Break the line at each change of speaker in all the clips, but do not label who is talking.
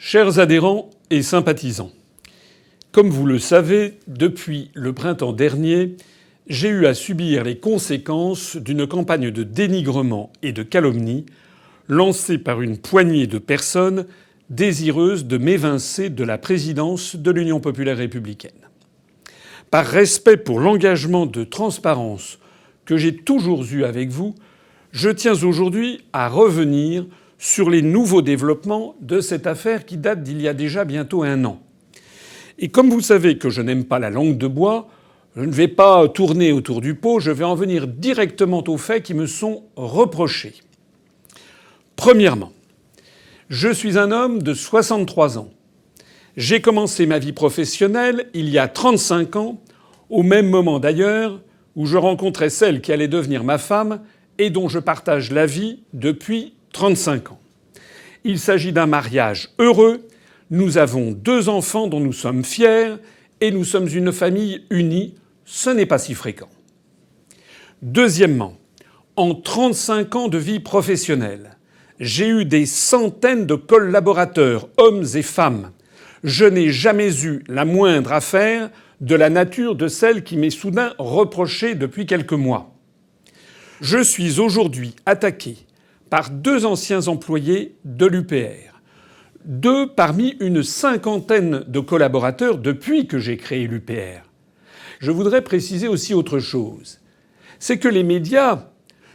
Chers adhérents et sympathisants, comme vous le savez, depuis le printemps dernier, j'ai eu à subir les conséquences d'une campagne de dénigrement et de calomnie lancée par une poignée de personnes désireuses de m'évincer de la présidence de l'Union populaire républicaine. Par respect pour l'engagement de transparence que j'ai toujours eu avec vous, je tiens aujourd'hui à revenir sur les nouveaux développements de cette affaire qui date d'il y a déjà bientôt 1 an. Et comme vous savez que je n'aime pas la langue de bois, je ne vais pas tourner autour du pot, je vais en venir directement aux faits qui me sont reprochés. Premièrement, je suis un homme de 63 ans. J'ai commencé ma vie professionnelle il y a 35 ans, au même moment d'ailleurs où je rencontrais celle qui allait devenir ma femme et dont je partage la vie depuis 35 ans. Il s'agit d'un mariage heureux. Nous avons 2 enfants dont nous sommes fiers et nous sommes une famille unie. Ce n'est pas si fréquent. Deuxièmement, en 35 ans de vie professionnelle, j'ai eu des centaines de collaborateurs, hommes et femmes. Je n'ai jamais eu la moindre affaire de la nature de celle qui m'est soudain reprochée depuis quelques mois. Je suis aujourd'hui attaqué par 2 anciens employés de l'UPR, 2 parmi une cinquantaine de collaborateurs depuis que j'ai créé l'UPR. Je voudrais préciser aussi autre chose. C'est que les médias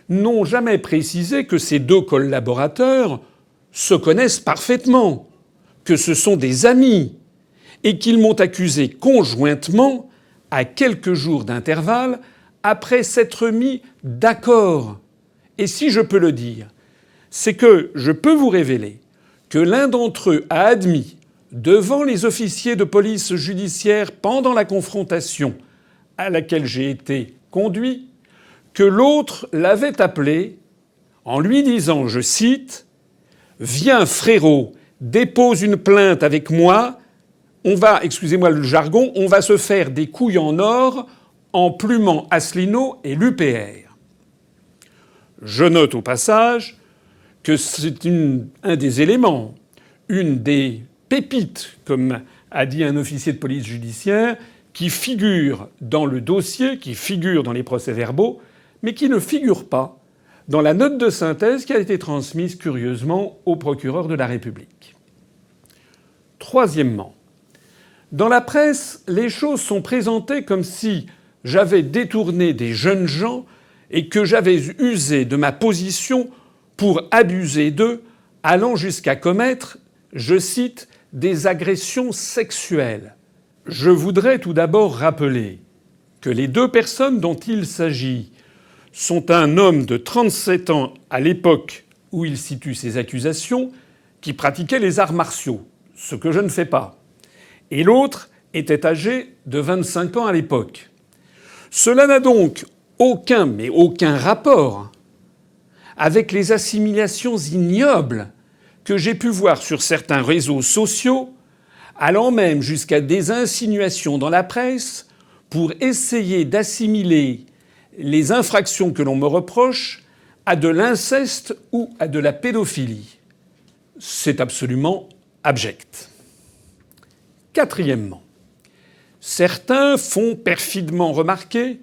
n'ont jamais précisé que ces 2 collaborateurs se connaissent parfaitement, que ce sont des amis, et qu'ils m'ont accusé conjointement, à quelques jours d'intervalle, après s'être mis d'accord. Et si je peux le dire, c'est que je peux vous révéler que l'un d'entre eux a admis, devant les officiers de police judiciaire pendant la confrontation à laquelle j'ai été conduit, que l'autre l'avait appelé en lui disant, je cite, « Viens frérot, dépose une plainte avec moi, on va, excusez-moi le jargon, on va se faire des couilles en or en plumant Asselineau et l'UPR ». Je note au passage que c'est un des éléments, une des pépites, comme a dit un officier de police judiciaire, qui figure dans le dossier, qui figure dans les procès-verbaux, mais qui ne figure pas dans la note de synthèse qui a été transmise curieusement au procureur de la République. Troisièmement, dans la presse, les choses sont présentées comme si j'avais détourné des jeunes gens et que j'avais usé de ma position pour abuser d'eux, allant jusqu'à commettre, je cite, « des agressions sexuelles ». Je voudrais tout d'abord rappeler que les 2 personnes dont il s'agit sont un homme de 37 ans à l'époque où il situe ces accusations, qui pratiquait les arts martiaux, ce que je ne fais pas, et l'autre était âgé de 25 ans à l'époque. Cela n'a donc aucun rapport avec les assimilations ignobles que j'ai pu voir sur certains réseaux sociaux, allant même jusqu'à des insinuations dans la presse pour essayer d'assimiler les infractions que l'on me reproche à de l'inceste ou à de la pédophilie. C'est absolument abject. Quatrièmement, certains font perfidement remarquer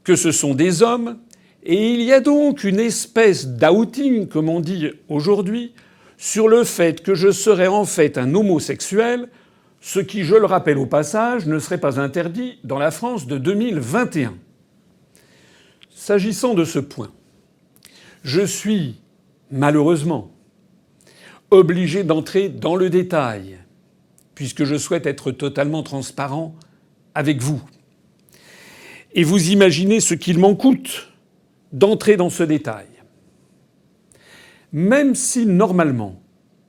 que ce sont des hommes, et il y a donc une espèce d'outing, comme on dit aujourd'hui, sur le fait que je serais en fait un homosexuel, ce qui, je le rappelle au passage, ne serait pas interdit dans la France de 2021. S'agissant de ce point, je suis, malheureusement, obligé d'entrer dans le détail, puisque je souhaite être totalement transparent avec vous. Et vous imaginez ce qu'il m'en coûte d'entrer dans ce détail. Même si, normalement,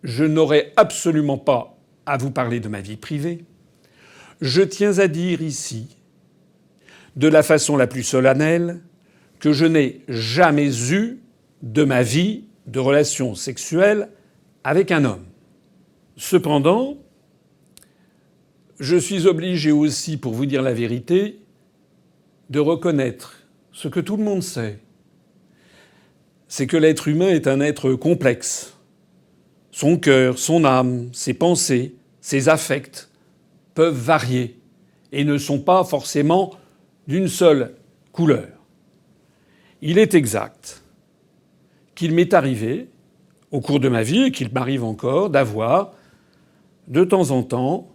je n'aurais absolument pas à vous parler de ma vie privée, je tiens à dire ici, de la façon la plus solennelle, que je n'ai jamais eu de ma vie de relation sexuelle avec un homme. Cependant, je suis obligé aussi, pour vous dire la vérité, de reconnaître ce que tout le monde sait. C'est que l'être humain est un être complexe. son cœur, son âme, ses pensées, ses affects peuvent varier et ne sont pas forcément d'une seule couleur. Il est exact qu'il m'est arrivé, au cours de ma vie, et qu'il m'arrive encore, d'avoir, de temps en temps,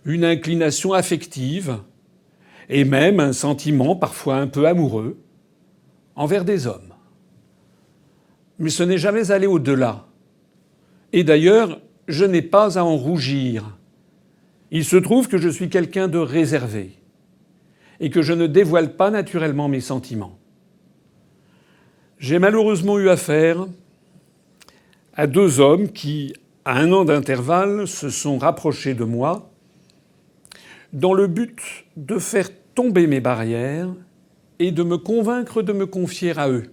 une inclination affective et même un sentiment parfois un peu amoureux envers des hommes. Mais ce n'est jamais allé au-delà. Et d'ailleurs, je n'ai pas à en rougir. Il se trouve que je suis quelqu'un de réservé et que je ne dévoile pas naturellement mes sentiments. J'ai malheureusement eu affaire à deux hommes qui, à 1 an d'intervalle, se sont rapprochés de moi dans le but de faire tomber mes barrières et de me convaincre de me confier à eux,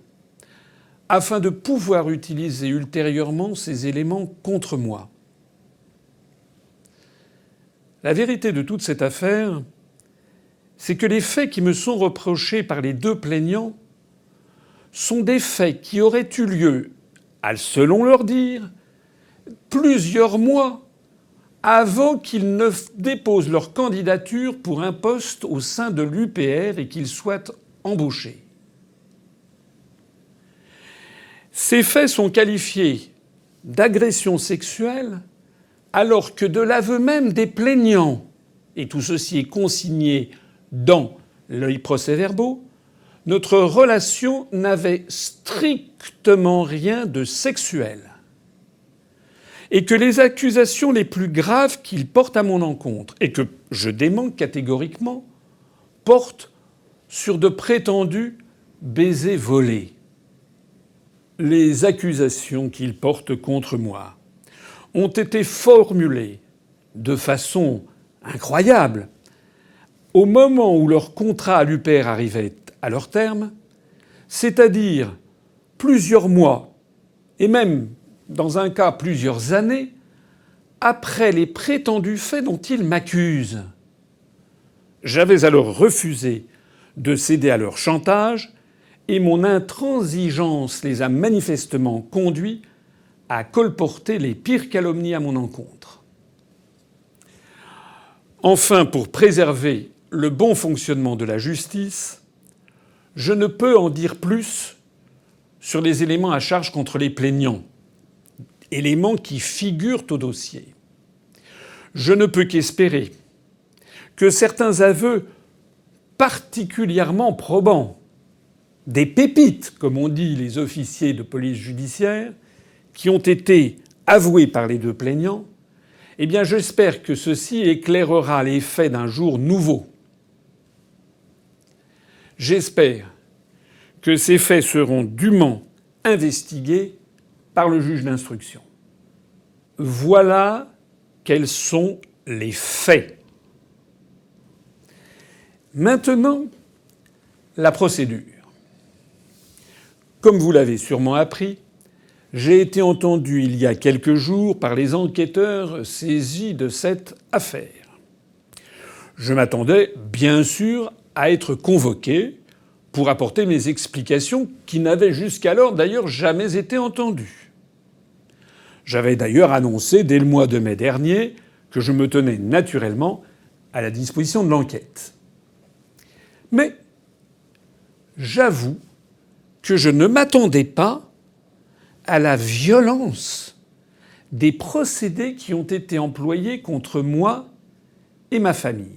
afin de pouvoir utiliser ultérieurement ces éléments contre moi. La vérité de toute cette affaire, c'est que les faits qui me sont reprochés par les deux plaignants sont des faits qui auraient eu lieu, selon leur dire, plusieurs mois avant qu'ils ne déposent leur candidature pour un poste au sein de l'UPR et qu'ils soient embauchés. Ces faits sont qualifiés d'agression sexuelle alors que de l'aveu même des plaignants, et tout ceci est consigné dans les procès-verbaux, notre relation n'avait strictement rien de sexuel. Et que les accusations les plus graves qu'ils portent à mon encontre, et que je dément catégoriquement, portent sur de prétendus baisers volés. Les accusations qu'ils portent contre moi ont été formulées de façon incroyable au moment où leur contrat à l'UPR arrivait à leur terme, c'est-à-dire plusieurs mois, et même, dans un cas, plusieurs années, après les prétendus faits dont ils m'accusent. J'avais alors refusé de céder à leur chantage, et mon intransigeance les a manifestement conduits à colporter les pires calomnies à mon encontre. Enfin, pour préserver le bon fonctionnement de la justice, je ne peux en dire plus sur les éléments à charge contre les plaignants, éléments qui figurent au dossier. Je ne peux qu'espérer que certains aveux particulièrement probants, des pépites, comme on dit les officiers de police judiciaire, qui ont été avoués par les deux plaignants, eh bien j'espère que ceci éclairera les faits d'un jour nouveau. J'espère que ces faits seront dûment investigués par le juge d'instruction. Voilà quels sont les faits. Maintenant, la procédure. Comme vous l'avez sûrement appris, j'ai été entendu il y a quelques jours par les enquêteurs saisis de cette affaire. Je m'attendais, bien sûr, à être convoqué pour apporter mes explications qui n'avaient jusqu'alors d'ailleurs jamais été entendues. J'avais d'ailleurs annoncé dès le mois de mai dernier que je me tenais naturellement à la disposition de l'enquête. Mais j'avoue que je ne m'attendais pas à la violence des procédés qui ont été employés contre moi et ma famille.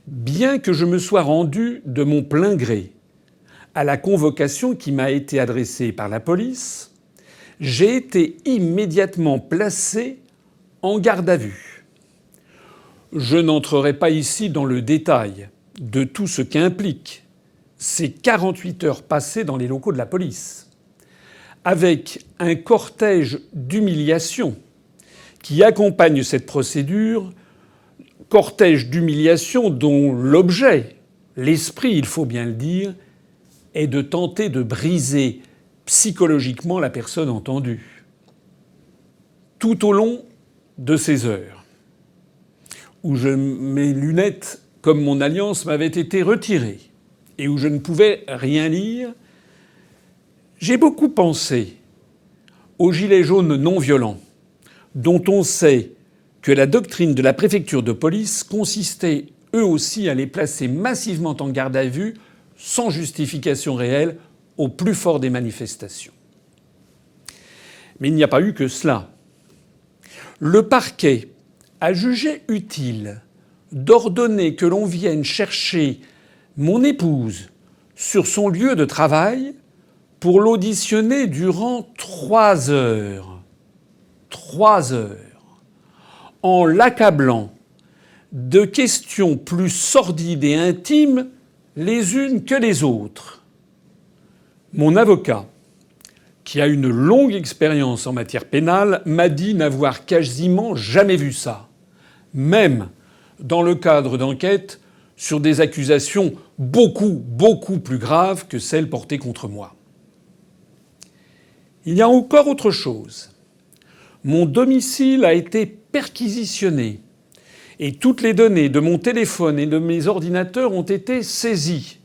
Bien que je me sois rendu de mon plein gré à la convocation qui m'a été adressée par la police, j'ai été immédiatement placé en garde à vue. Je n'entrerai pas ici dans le détail de tout ce qu'impliquent ces 48 heures passées dans les locaux de la police, avec un cortège d'humiliation qui accompagne cette procédure, cortège d'humiliation dont l'objet, l'esprit, il faut bien le dire, est de tenter de briser psychologiquement la personne entendue. Tout au long de ces heures, où mes lunettes, comme mon alliance, m'avaient été retirées et où je ne pouvais rien lire, j'ai beaucoup pensé aux gilets jaunes non violents, dont on sait que la doctrine de la préfecture de police consistait eux aussi à les placer massivement en garde à vue, sans justification réelle, au plus fort des manifestations. Mais il n'y a pas eu que cela. Le parquet a jugé utile d'ordonner que l'on vienne chercher mon épouse sur son lieu de travail pour l'auditionner durant 3 heures. 3 heures. En l'accablant de questions plus sordides et intimes les unes que les autres. Mon avocat, qui a une longue expérience en matière pénale, m'a dit n'avoir quasiment jamais vu ça, même dans le cadre d'enquêtes sur des accusations beaucoup plus graves que celles portées contre moi. Il y a encore autre chose. Mon domicile a été perquisitionné et toutes les données de mon téléphone et de mes ordinateurs ont été saisies.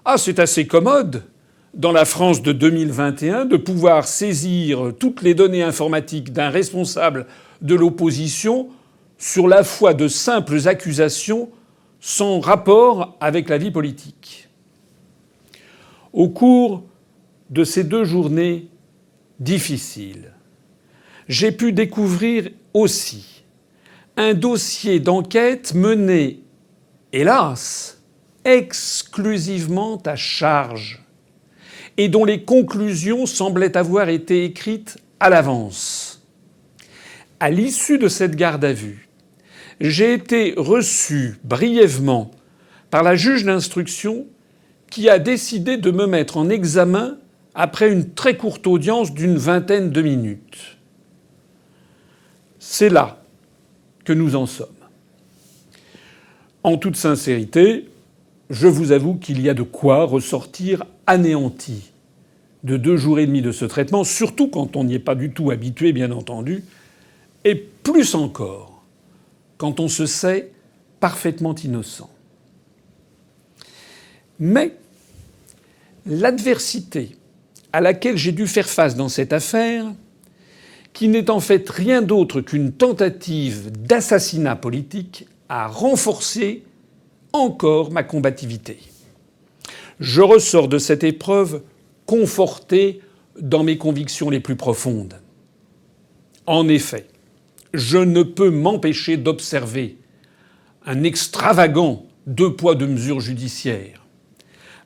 Ah, c'est assez commode dans la France de 2021 de pouvoir saisir toutes les données informatiques d'un responsable de l'opposition sur la foi de simples accusations sans rapport avec la vie politique. Au cours de ces 2 journées difficiles, j'ai pu découvrir aussi un dossier d'enquête mené, hélas, exclusivement à charge et dont les conclusions semblaient avoir été écrites à l'avance. À l'issue de cette garde à vue, j'ai été reçu brièvement par la juge d'instruction qui a décidé de me mettre en examen après une très courte audience d'une 20aine de minutes. C'est là que nous en sommes. En toute sincérité, je vous avoue qu'il y a de quoi ressortir anéanti de 2 jours et demi de ce traitement, surtout quand on n'y est pas du tout habitué, bien entendu, et plus encore quand on se sait parfaitement innocent. Mais l'adversité à laquelle j'ai dû faire face dans cette affaire, qui n'est en fait rien d'autre qu'une tentative d'assassinat politique, a renforcé encore ma combativité. Je ressors de cette épreuve conforté dans mes convictions les plus profondes. En effet, je ne peux m'empêcher d'observer un extravagant 2 poids 2 mesures judiciaire,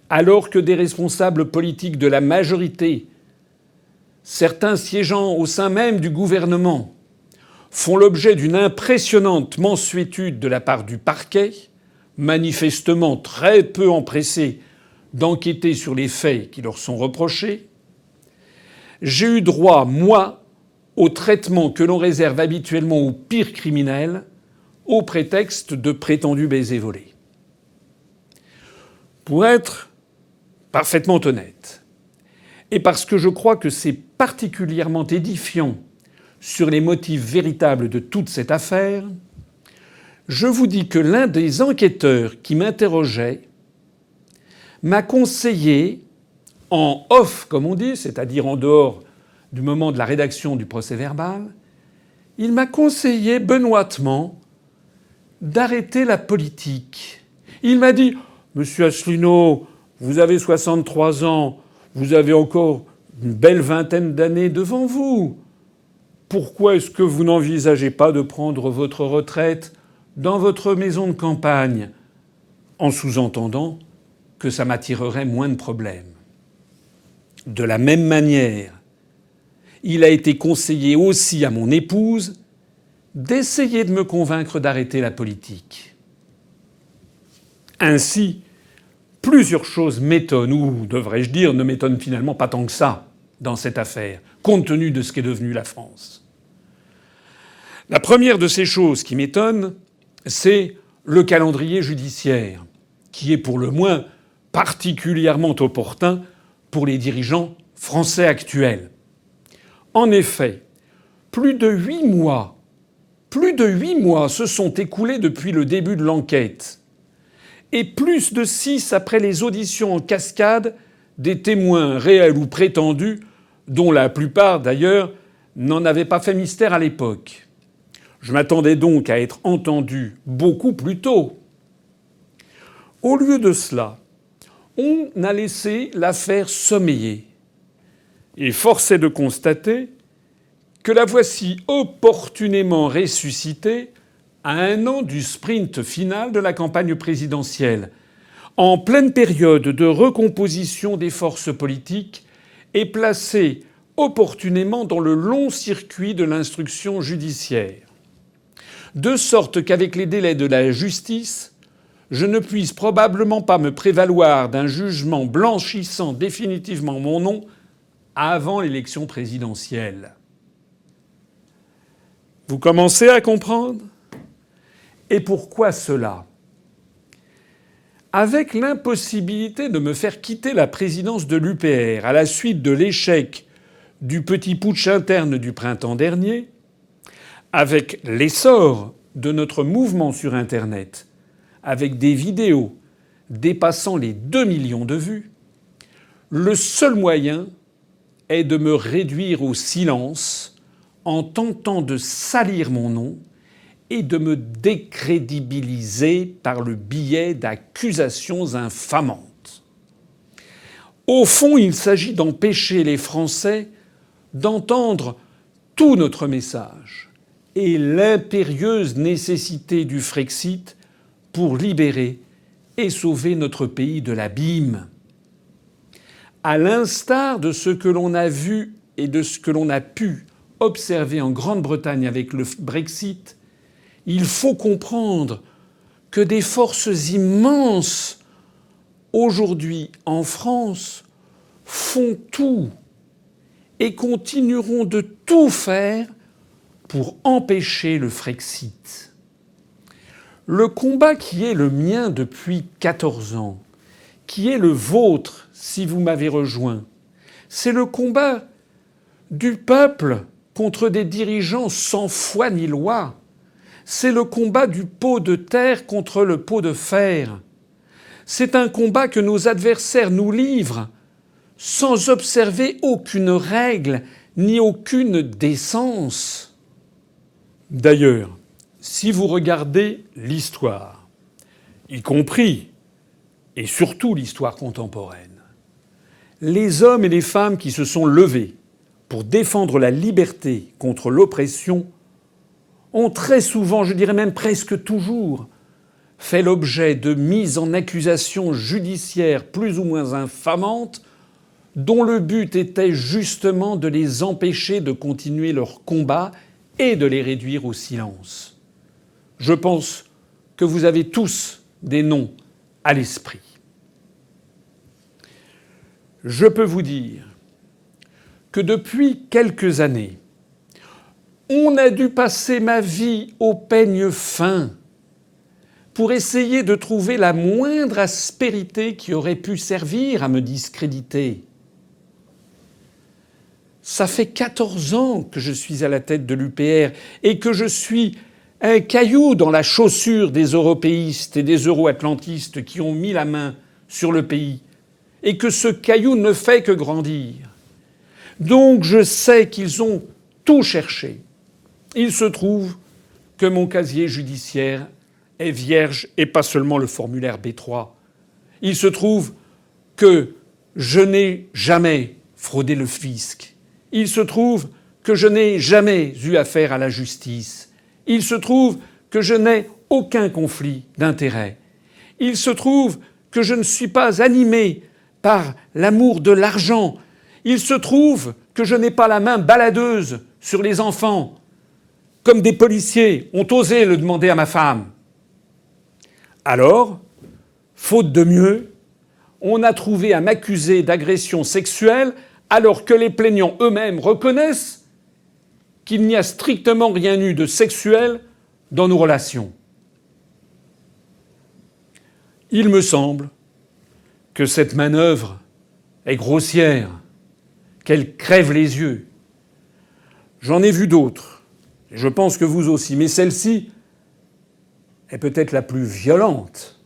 alors que des responsables politiques de la majorité, certains siégeant au sein même du gouvernement, font l'objet d'une impressionnante mansuétude de la part du parquet, manifestement très peu empressé d'enquêter sur les faits qui leur sont reprochés, j'ai eu droit, moi, au traitement que l'on réserve habituellement aux pires criminels, au prétexte de prétendus baisers volés. Pour être parfaitement honnête, et parce que je crois que c'est particulièrement édifiant sur les motifs véritables de toute cette affaire, je vous dis que l'un des enquêteurs qui m'interrogeait m'a conseillé, en off comme on dit, c'est-à-dire en dehors du moment de la rédaction du procès-verbal, il m'a conseillé benoîtement d'arrêter la politique. Il m'a dit « Monsieur Asselineau, vous avez 63 ans, vous avez encore une belle 20aine d'années devant vous. Pourquoi est-ce que vous n'envisagez pas de prendre votre retraite dans votre maison de campagne ?» en sous-entendant que ça m'attirerait moins de problèmes. De la même manière, il a été conseillé aussi à mon épouse d'essayer de me convaincre d'arrêter la politique. Ainsi, plusieurs choses m'étonnent, ou devrais-je dire ne m'étonnent finalement pas tant que ça dans cette affaire, compte tenu de ce qu'est devenue la France. La première de ces choses qui m'étonnent, c'est le calendrier judiciaire, qui est pour le moins particulièrement opportun pour les dirigeants français actuels. En effet, plus de 8 mois se sont écoulés depuis le début de l'enquête, et plus de 6 après les auditions en cascade des témoins réels ou prétendus dont la plupart d'ailleurs n'en avaient pas fait mystère à l'époque. Je m'attendais donc à être entendu beaucoup plus tôt. Au lieu de cela, on a laissé l'affaire sommeiller. Et force est de constater que la voici opportunément ressuscitée à 1 an du sprint final de la campagne présidentielle, en pleine période de recomposition des forces politiques et placée opportunément dans le long circuit de l'instruction judiciaire. De sorte qu'avec les délais de la justice, je ne puisse probablement pas me prévaloir d'un jugement blanchissant définitivement mon nom avant l'élection présidentielle. Vous commencez à comprendre ? Et pourquoi cela ? Avec l'impossibilité de me faire quitter la présidence de l'UPR à la suite de l'échec du petit putsch interne du printemps dernier, avec l'essor de notre mouvement sur Internet, avec des vidéos dépassant les 2 millions de vues, le seul moyen est de me réduire au silence en tentant de salir mon nom et de me décrédibiliser par le biais d'accusations infamantes. Au fond, il s'agit d'empêcher les Français d'entendre tout notre message et l'impérieuse nécessité du Frexit pour libérer et sauver notre pays de l'abîme. À l'instar de ce que l'on a vu et de ce que l'on a pu observer en Grande-Bretagne avec le Brexit, il faut comprendre que des forces immenses aujourd'hui en France font tout et continueront de tout faire pour empêcher le Frexit. Le combat qui est le mien depuis 14 ans, qui est le vôtre si vous m'avez rejoint, c'est le combat du peuple contre des dirigeants sans foi ni loi. C'est le combat du pot de terre contre le pot de fer. C'est un combat que nos adversaires nous livrent sans observer aucune règle ni aucune décence. D'ailleurs, si vous regardez l'histoire, y compris et surtout l'histoire contemporaine, les hommes et les femmes qui se sont levés pour défendre la liberté contre l'oppression ont très souvent, je dirais même presque toujours, fait l'objet de mises en accusation judiciaires plus ou moins infamantes, dont le but était justement de les empêcher de continuer leur combat et de les réduire au silence. Je pense que vous avez tous des noms à l'esprit. Je peux vous dire que depuis quelques années, on a dû passer ma vie au peigne fin pour essayer de trouver la moindre aspérité qui aurait pu servir à me discréditer. Ça fait 14 ans que je suis à la tête de l'UPR et que je suis un caillou dans la chaussure des européistes et des euro-atlantistes qui ont mis la main sur le pays et que ce caillou ne fait que grandir. Donc je sais qu'ils ont tout cherché. Il se trouve que mon casier judiciaire est vierge et pas seulement le formulaire B3. Il se trouve que je n'ai jamais fraudé le fisc. Il se trouve que je n'ai jamais eu affaire à la justice. Il se trouve que je n'ai aucun conflit d'intérêts. Il se trouve que je ne suis pas animé par l'amour de l'argent. Il se trouve que je n'ai pas la main baladeuse sur les enfants, comme des policiers ont osé le demander à ma femme. Alors, faute de mieux, on a trouvé à m'accuser d'agression sexuelle alors que les plaignants eux-mêmes reconnaissent qu'il n'y a strictement rien eu de sexuel dans nos relations. Il me semble que cette manœuvre est grossière, qu'elle crève les yeux. J'en ai vu d'autres, et je pense que vous aussi, mais celle-ci est peut-être la plus violente,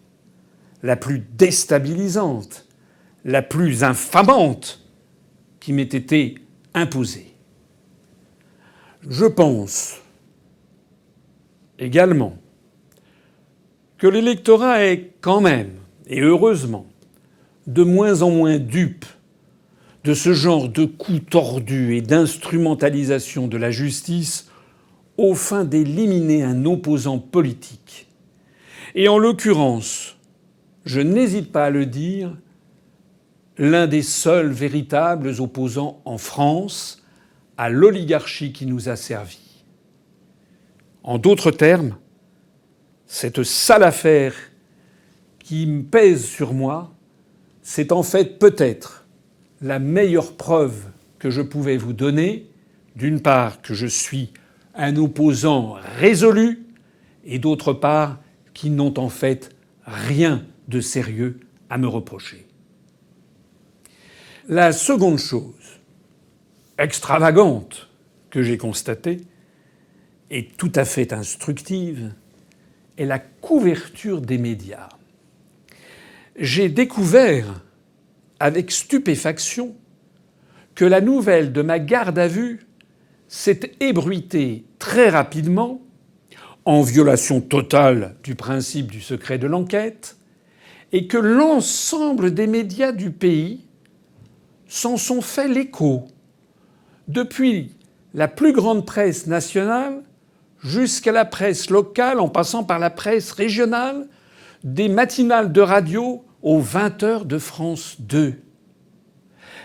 la plus déstabilisante, la plus infamante qui m'ait été imposée. Je pense également que l'électorat est quand même, et heureusement, de moins en moins dupe de ce genre de coups tordus et d'instrumentalisation de la justice aux fins d'éliminer un opposant politique. Et en l'occurrence, je n'hésite pas à le dire, l'un des seuls véritables opposants en France à l'oligarchie qui nous a servi. En d'autres termes, cette sale affaire qui me pèse sur moi, c'est en fait peut-être la meilleure preuve que je pouvais vous donner, d'une part que je suis un opposant résolu, et d'autre part qu'ils n'ont en fait rien de sérieux à me reprocher. La seconde chose extravagante que j'ai constatée, et tout à fait instructive, est la couverture des médias. J'ai découvert avec stupéfaction que la nouvelle de ma garde à vue s'est ébruitée très rapidement, en violation totale du principe du secret de l'enquête, et que l'ensemble des médias du pays s'en sont fait l'écho, depuis la plus grande presse nationale jusqu'à la presse locale, en passant par la presse régionale, des matinales de radio aux 20h de France 2.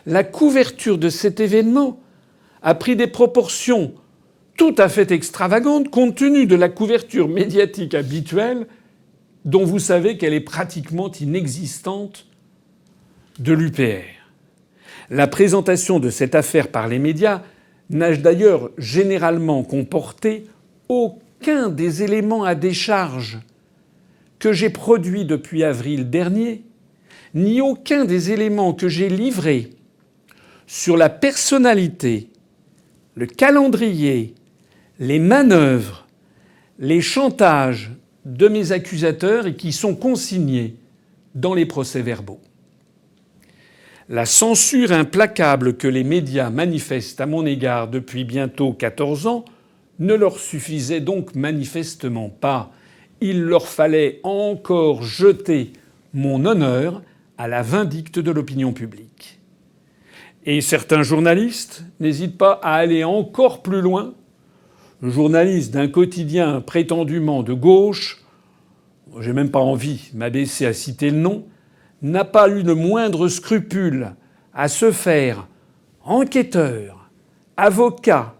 La couverture de cet événement a pris des proportions tout à fait extravagantes compte tenu de la couverture médiatique habituelle dont vous savez qu'elle est pratiquement inexistante de l'UPR. La présentation de cette affaire par les médias n'a d'ailleurs généralement comporté aucun des éléments à décharge que j'ai produits depuis avril dernier, ni aucun des éléments que j'ai livrés sur la personnalité, le calendrier, les manœuvres, les chantages de mes accusateurs et qui sont consignés dans les procès-verbaux. La censure implacable que les médias manifestent à mon égard depuis bientôt 14 ans ne leur suffisait donc manifestement pas. Il leur fallait encore jeter mon honneur à la vindicte de l'opinion publique. Et certains journalistes n'hésitent pas à aller encore plus loin. Le journaliste d'un quotidien prétendument de gauche, j'ai même pas envie de m'abaisser à citer le nom, n'a pas eu le moindre scrupule à se faire enquêteur, avocat,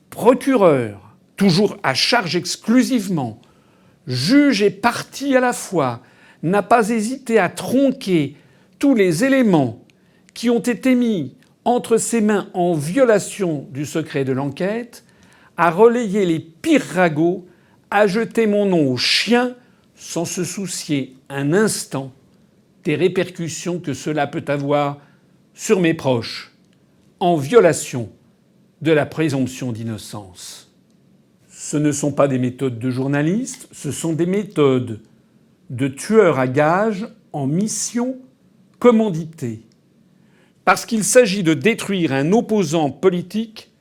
procureur, toujours à charge exclusivement, juge et partie à la fois, n'a pas hésité à tronquer tous les éléments qui ont été mis entre ses mains en violation du secret de l'enquête, à relayer les pires ragots, à jeter mon nom au chien sans se soucier un instant des répercussions que cela peut avoir sur mes proches, en violation de la présomption d'innocence. Ce ne sont pas des méthodes de journalistes, ce sont des méthodes de tueurs à gages en mission commanditée. Parce qu'il s'agit de détruire un opposant politique,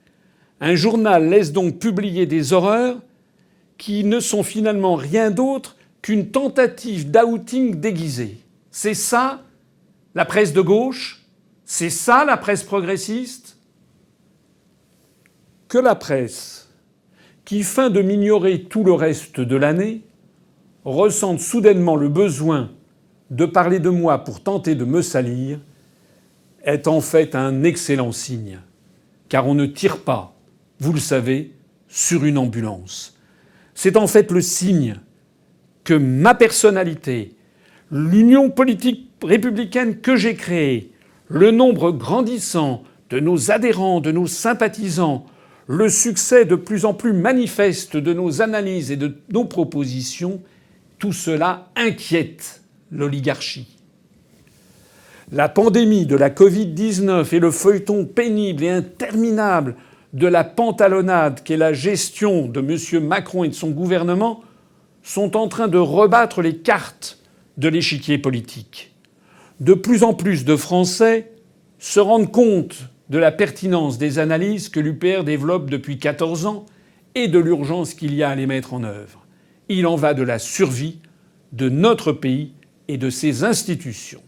un journal laisse donc publier des horreurs qui ne sont finalement rien d'autre qu'une tentative d'outing déguisé. C'est ça la presse de gauche? C'est ça la presse progressiste? Que la presse, qui feint de m'ignorer tout le reste de l'année, ressente soudainement le besoin de parler de moi pour tenter de me salir, est en fait un excellent signe. Car on ne tire pas, vous le savez, sur une ambulance. C'est en fait le signe que ma personnalité, l'union politique républicaine que j'ai créée, le nombre grandissant de nos adhérents, de nos sympathisants, le succès de plus en plus manifeste de nos analyses et de nos propositions, tout cela inquiète l'oligarchie. La pandémie de la Covid-19 et le feuilleton pénible et interminable de la pantalonnade qu'est la gestion de M. Macron et de son gouvernement sont en train de rebattre les cartes de l'échiquier politique. De plus en plus de Français se rendent compte de la pertinence des analyses que l'UPR développe depuis 14 ans et de l'urgence qu'il y a à les mettre en œuvre. Il en va de la survie de notre pays et de ses institutions.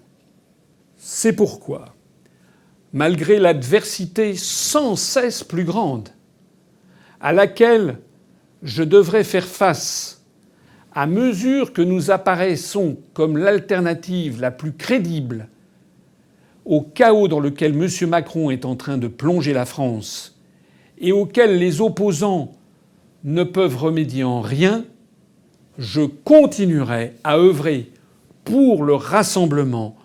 C'est pourquoi, malgré l'adversité sans cesse plus grande à laquelle je devrais faire face à mesure que nous apparaissons comme l'alternative la plus crédible au chaos dans lequel M. Macron est en train de plonger la France et auquel les opposants ne peuvent remédier en rien, je continuerai à œuvrer pour le rassemblement,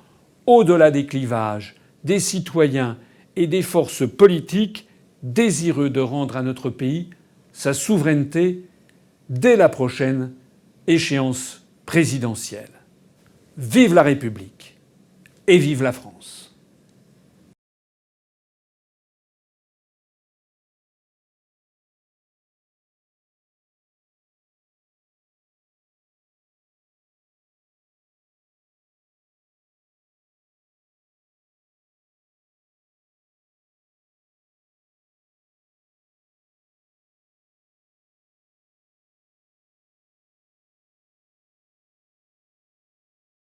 au-delà des clivages, des citoyens et des forces politiques désireux de rendre à notre pays sa souveraineté dès la prochaine échéance présidentielle. Vive la République et vive la France!